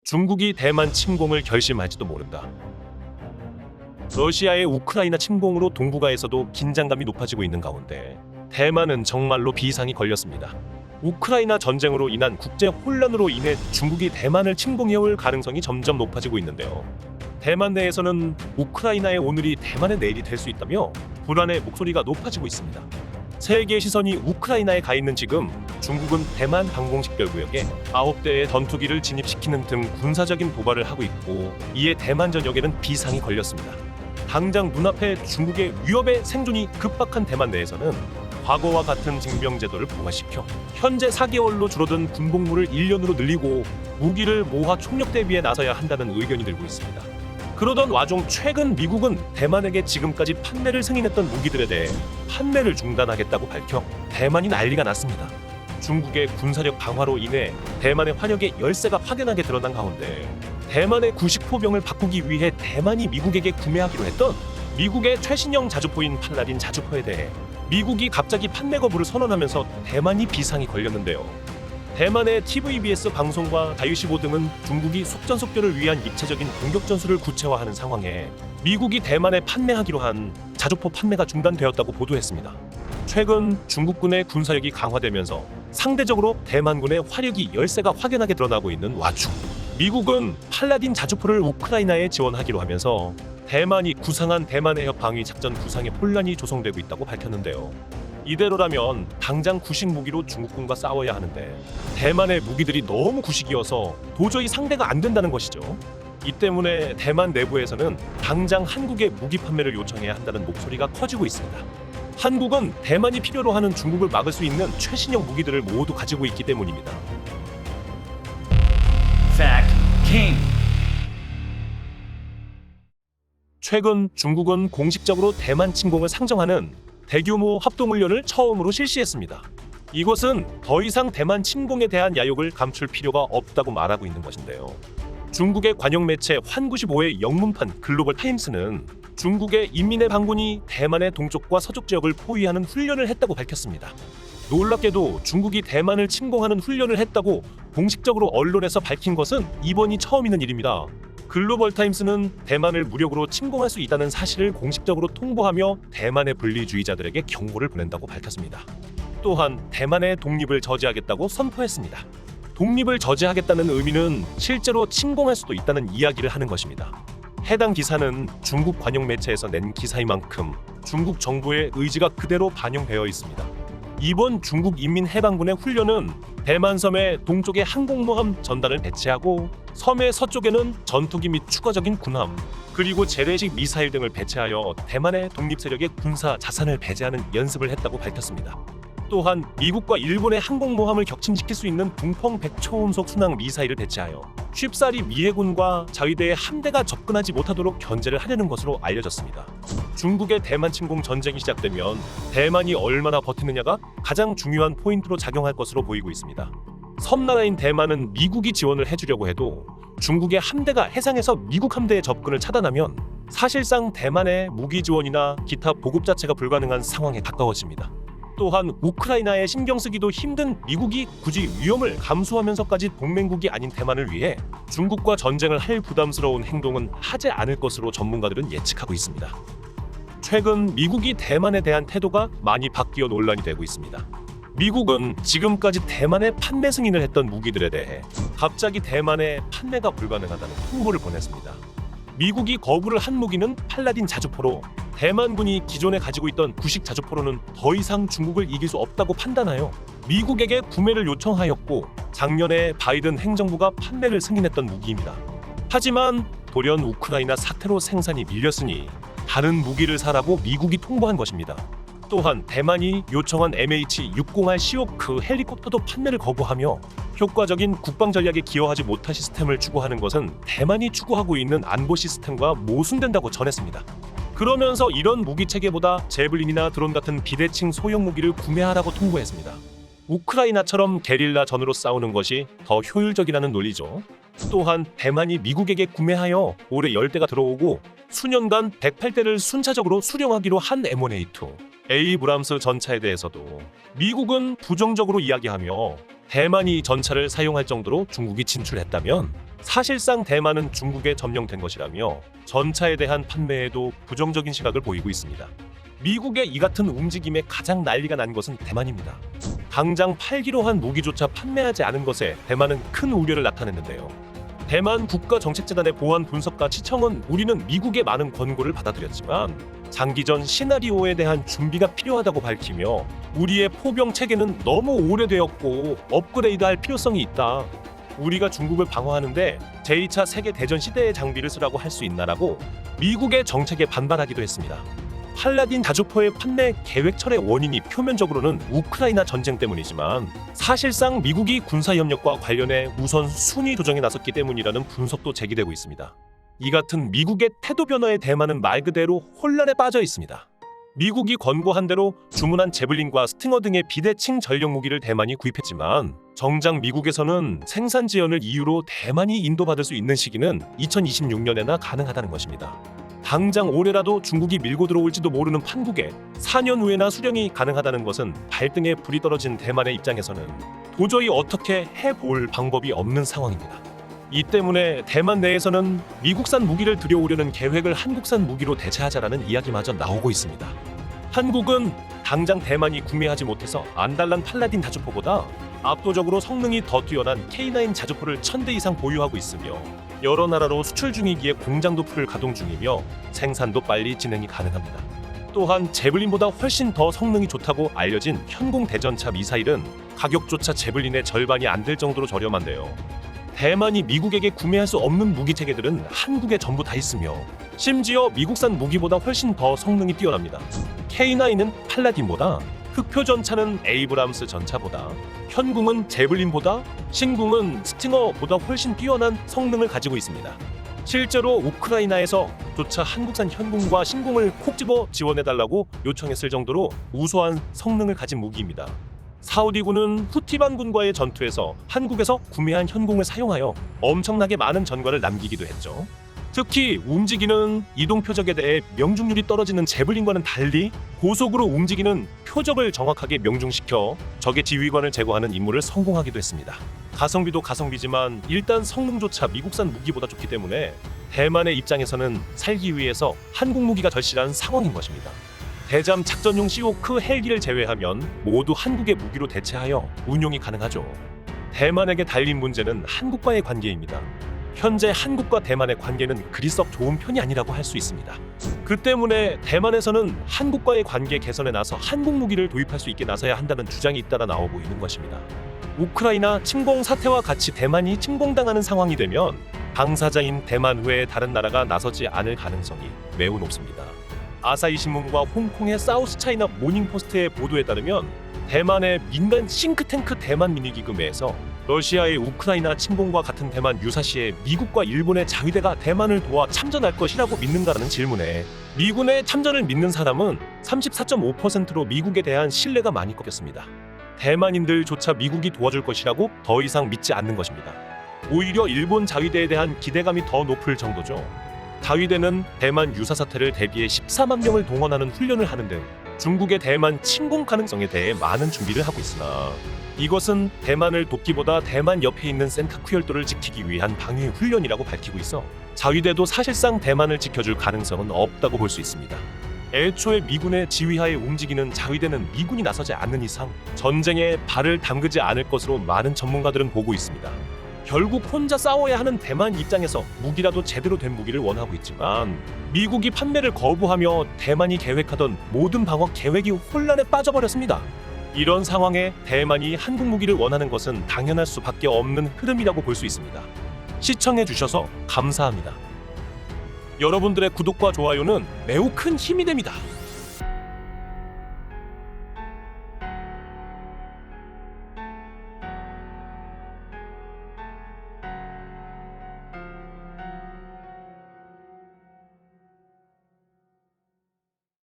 중국이 대만 침공을 결심할지도 모른다. 러시아의 우크라이나 침공으로 동북아에서도 긴장감이 높아지고 있는 가운데 대만은 정말로 비상이 걸렸습니다. 우크라이나 전쟁으로 인한 국제 혼란으로 인해 중국이 대만을 침공해올 가능성이 점점 높아지고 있는데요. 대만 내에서는 우크라이나의 오늘이 대만의 내일이 될 수 있다며 불안의 목소리가 높아지고 있습니다. 세계의 시선이 우크라이나에 가 있는 지금 중국은 대만 방공식별구역에 9대의 전투기를 진입시키는 등 군사적인 도발을 하고 있고, 이에 대만 전역에는 비상이 걸렸습니다. 당장 눈앞에 중국의 위협의 생존이 급박한 대만 내에서는 과거와 같은 징병제도를 부활시켜 현재 4개월로 줄어든 군복무를 1년으로 늘리고 무기를 모아 총력 대비에 나서야 한다는 의견이 들고 있습니다. 그러던 와중 최근 미국은 대만에게 지금까지 판매를 승인했던 무기들에 대해 판매를 중단하겠다고 밝혀 대만이 난리가 났습니다. 중국의 군사력 강화로 인해 대만의 화력의 열세가 확연하게 드러난 가운데 대만의 90포병을 바꾸기 위해 대만이 미국에게 구매하기로 했던 미국의 최신형 자주포인 팔라딘 자주포에 대해 미국이 갑자기 판매 거부를 선언하면서 대만이 비상이 걸렸는데요. 대만의 TVBS 방송과 다유시보 등은 중국이 속전속결을 위한 입체적인 공격 전술을 구체화하는 상황에 미국이 대만에 판매하기로 한 자주포 판매가 중단되었다고 보도했습니다. 최근 중국군의 군사력이 강화되면서 상대적으로 대만군의 화력이 열세가 확연하게 드러나고 있는 와중 미국은 팔라딘 자주포를 우크라이나에 지원하기로 하면서 대만이 구상한 대만 해협 방위 작전 구상에 혼란이 조성되고 있다고 밝혔는데요. 이대로라면 당장 구식 무기로 중국군과 싸워야 하는데 대만의 무기들이 너무 구식이어서 도저히 상대가 안 된다는 것이죠. 이 때문에 대만 내부에서는 당장 한국에 무기 판매를 요청해야 한다는 목소리가 커지고 있습니다. 한국은 대만이 필요로 하는 중국을 막을 수 있는 최신형 무기들을 모두 가지고 있기 때문입니다. Fact King. 최근 중국은 공식적으로 대만 침공을 상정하는 대규모 합동훈련을 처음으로 실시했습니다. 이것은 더 이상 대만 침공에 대한 야욕을 감출 필요가 없다고 말하고 있는 것인데요. 중국의 관영 매체 환95의 영문판 글로벌 타임스는 중국의 인민의 반군이 대만의 동쪽과 서쪽 지역을 포위하는 훈련을 했다고 밝혔습니다. 놀랍게도 중국이 대만을 침공하는 훈련을 했다고 공식적으로 언론에서 밝힌 것은 이번이 처음 있는 일입니다. 글로벌 타임스는 대만을 무력으로 침공할 수 있다는 사실을 공식적으로 통보하며 대만의 분리주의자들에게 경고를 보낸다고 밝혔습니다. 또한 대만의 독립을 저지하겠다고 선포했습니다. 독립을 저지하겠다는 의미는 실제로 침공할 수도 있다는 이야기를 하는 것입니다. 해당 기사는 중국 관영 매체에서 낸 기사인 만큼 중국 정부의 의지가 그대로 반영되어 있습니다. 이번 중국 인민해방군의 훈련은 대만 섬의 동쪽에 항공모함 전단을 배치하고 섬의 서쪽에는 전투기 및 추가적인 군함, 그리고 재래식 미사일 등을 배치하여 대만의 독립 세력의 군사 자산을 배제하는 연습을 했다고 밝혔습니다. 또한 미국과 일본의 항공모함을 격침시킬 수 있는 붕펑 100초음속 순항 미사일을 배치하여 쉽사리 미 해군과 자위대의 함대가 접근하지 못하도록 견제를 하려는 것으로 알려졌습니다. 중국의 대만 침공 전쟁이 시작되면 대만이 얼마나 버티느냐가 가장 중요한 포인트로 작용할 것으로 보이고 있습니다. 섬나라인 대만은 미국이 지원을 해주려고 해도 중국의 함대가 해상에서 미국 함대의 접근을 차단하면 사실상 대만의 무기 지원이나 기타 보급 자체가 불가능한 상황에 가까워집니다. 또한 우크라이나에 신경 쓰기도 힘든 미국이 굳이 위험을 감수하면서까지 동맹국이 아닌 대만을 위해 중국과 전쟁을 할 부담스러운 행동은 하지 않을 것으로 전문가들은 예측하고 있습니다. 최근 미국이 대만에 대한 태도가 많이 바뀌어 논란이 되고 있습니다. 미국은 지금까지 대만에 판매 승인을 했던 무기들에 대해 갑자기 대만에 판매가 불가능하다는 통보를 보냈습니다. 미국이 거부를 한 무기는 팔라딘 자주포로 대만군이 기존에 가지고 있던 구식 자주포로는 더 이상 중국을 이길 수 없다고 판단하여 미국에게 구매를 요청하였고, 작년에 바이든 행정부가 판매를 승인했던 무기입니다. 하지만 돌연 우크라이나 사태로 생산이 밀렸으니 다른 무기를 사라고 미국이 통보한 것입니다. 또한 대만이 요청한 MH-60R 시호크 헬리콥터도 판매를 거부하며 효과적인 국방 전략에 기여하지 못한 시스템을 추구하는 것은 대만이 추구하고 있는 안보 시스템과 모순된다고 전했습니다. 그러면서 이런 무기 체계보다 제블린이나 드론 같은 비대칭 소형 무기를 구매하라고 통보했습니다. 우크라이나처럼 게릴라전으로 싸우는 것이 더 효율적이라는 논리죠. 또한 대만이 미국에게 구매하여 올해 10대가 들어오고 수년간 108대를 순차적으로 수령하기로 한 M1A2, 에이브람스 전차에 대해서도 미국은 부정적으로 이야기하며 대만이 전차를 사용할 정도로 중국이 진출했다면 사실상 대만은 중국에 점령된 것이라며 전차에 대한 판매에도 부정적인 시각을 보이고 있습니다. 미국의 이 같은 움직임에 가장 난리가 난 것은 대만입니다. 당장 팔기로 한 무기조차 판매하지 않은 것에 대만은 큰 우려를 나타냈는데요. 대만 국가정책재단의 보안 분석가 치청은 우리는 미국의 많은 권고를 받아들였지만 장기전 시나리오에 대한 준비가 필요하다고 밝히며 우리의 포병 체계는 너무 오래되었고 업그레이드할 필요성이 있다. 우리가 중국을 방어하는데 제2차 세계대전 시대의 장비를 쓰라고 할 수 있나라고 미국의 정책에 반발하기도 했습니다. 팔라딘 자주포의 판매 계획 철의 원인이 표면적으로는 우크라이나 전쟁 때문이지만 사실상 미국이 군사협력과 관련해 우선 순위 조정에 나섰기 때문이라는 분석도 제기되고 있습니다. 이 같은 미국의 태도 변화에 대만은 말 그대로 혼란에 빠져 있습니다. 미국이 권고한 대로 주문한 제블린과 스팅어 등의 비대칭 전력 무기를 대만이 구입했지만 정작 미국에서는 생산 지연을 이유로 대만이 인도받을 수 있는 시기는 2026년에나 가능하다는 것입니다. 당장 올해라도 중국이 밀고 들어올지도 모르는 판국에 4년 후에나 수령이 가능하다는 것은 발등에 불이 떨어진 대만의 입장에서는 도저히 어떻게 해볼 방법이 없는 상황입니다. 이 때문에 대만 내에서는 미국산 무기를 들여오려는 계획을 한국산 무기로 대체하자라는 이야기마저 나오고 있습니다. 한국은 당장 대만이 구매하지 못해서 안달난 팔라딘 자주포보다 압도적으로 성능이 더 뛰어난 K9 자주포를 1000대 이상 보유하고 있으며 여러 나라로 수출 중이기에 공장도 풀 가동 중이며 생산도 빨리 진행이 가능합니다. 또한 제블린보다 훨씬 더 성능이 좋다고 알려진 현공 대전차 미사일은 가격조차 제블린의 절반이 안 될 정도로 저렴한데요. 대만이 미국에게 구매할 수 없는 무기 체계들은 한국에 전부 다 있으며 심지어 미국산 무기보다 훨씬 더 성능이 뛰어납니다. K9은 팔라딘보다, 흑표 전차는 에이브람스 전차보다, 현궁은 제블린보다, 신궁은 스팅어보다 훨씬 뛰어난 성능을 가지고 있습니다. 실제로 우크라이나에서조차 한국산 현궁과 신궁을 콕 집어 지원해달라고 요청했을 정도로 우수한 성능을 가진 무기입니다. 사우디군은 후티반군과의 전투에서 한국에서 구매한 현궁을 사용하여 엄청나게 많은 전과를 남기기도 했죠. 특히 움직이는 이동 표적에 대해 명중률이 떨어지는 제블린과는 달리 고속으로 움직이는 표적을 정확하게 명중시켜 적의 지휘관을 제거하는 임무를 성공하기도 했습니다. 가성비도 가성비지만 일단 성능조차 미국산 무기보다 좋기 때문에 대만의 입장에서는 살기 위해서 한국 무기가 절실한 상황인 것입니다. 대잠 작전용 시오크 헬기를 제외하면 모두 한국의 무기로 대체하여 운용이 가능하죠. 대만에게 달린 문제는 한국과의 관계입니다. 현재 한국과 대만의 관계는 그리 썩 좋은 편이 아니라고 할 수 있습니다. 그 때문에 대만에서는 한국과의 관계 개선에 나서 한국 무기를 도입할 수 있게 나서야 한다는 주장이 잇따라 나오고 있는 것입니다. 우크라이나 침공 사태와 같이 대만이 침공당하는 상황이 되면 당사자인 대만 외에 다른 나라가 나서지 않을 가능성이 매우 높습니다. 아사히 신문과 홍콩의 사우스 차이나 모닝포스트의 보도에 따르면 대만의 민간 싱크탱크 대만 민의기금회에서 러시아의 우크라이나 침공과 같은 대만 유사시에 미국과 일본의 자위대가 대만을 도와 참전할 것이라고 믿는가라는 질문에 미군의 참전을 믿는 사람은 34.5%로 미국에 대한 신뢰가 많이 꺾였습니다. 대만인들조차 미국이 도와줄 것이라고 더 이상 믿지 않는 것입니다. 오히려 일본 자위대에 대한 기대감이 더 높을 정도죠. 자위대는 대만 유사 사태를 대비해 14만 명을 동원하는 훈련을 하는 등 중국의 대만 침공 가능성에 대해 많은 준비를 하고 있으나 이것은 대만을 돕기보다 대만 옆에 있는 센카쿠 열도를 지키기 위한 방위 훈련이라고 밝히고 있어 자위대도 사실상 대만을 지켜줄 가능성은 없다고 볼 수 있습니다. 애초에 미군의 지휘하에 움직이는 자위대는 미군이 나서지 않는 이상 전쟁에 발을 담그지 않을 것으로 많은 전문가들은 보고 있습니다. 결국 혼자 싸워야 하는 대만 입장에서 무기라도 제대로 된 무기를 원하고 있지만 미국이 판매를 거부하며 대만이 계획하던 모든 방어 계획이 혼란에 빠져버렸습니다. 이런 상황에 대만이 한국 무기를 원하는 것은 당연할 수밖에 없는 흐름이라고 볼 수 있습니다. 시청해주셔서 감사합니다. 여러분들의 구독과 좋아요는 매우 큰 힘이 됩니다.